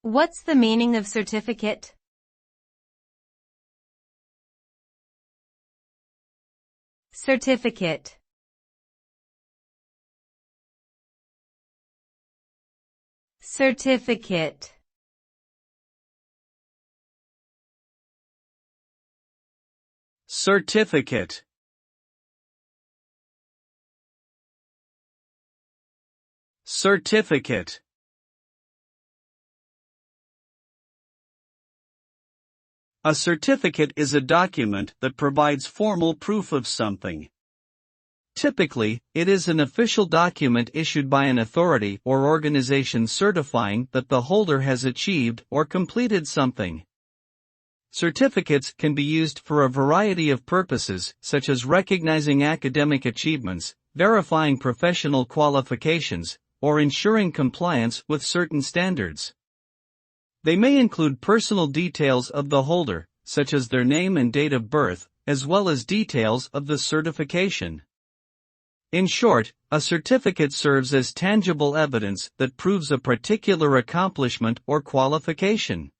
What's the meaning of certificate? Certificate. Certificate. Certificate. Certificate. A certificate is a document that provides formal proof of something. Typically, it is an official document issued by an authority or organization certifying that the holder has achieved or completed something. Certificates can be used for a variety of purposes, such as recognizing academic achievements, verifying professional qualifications, or ensuring compliance with certain standards. They may include personal details of the holder, such as their name and date of birth, as well as details of the certification. In short, a certificate serves as tangible evidence that proves a particular accomplishment or qualification.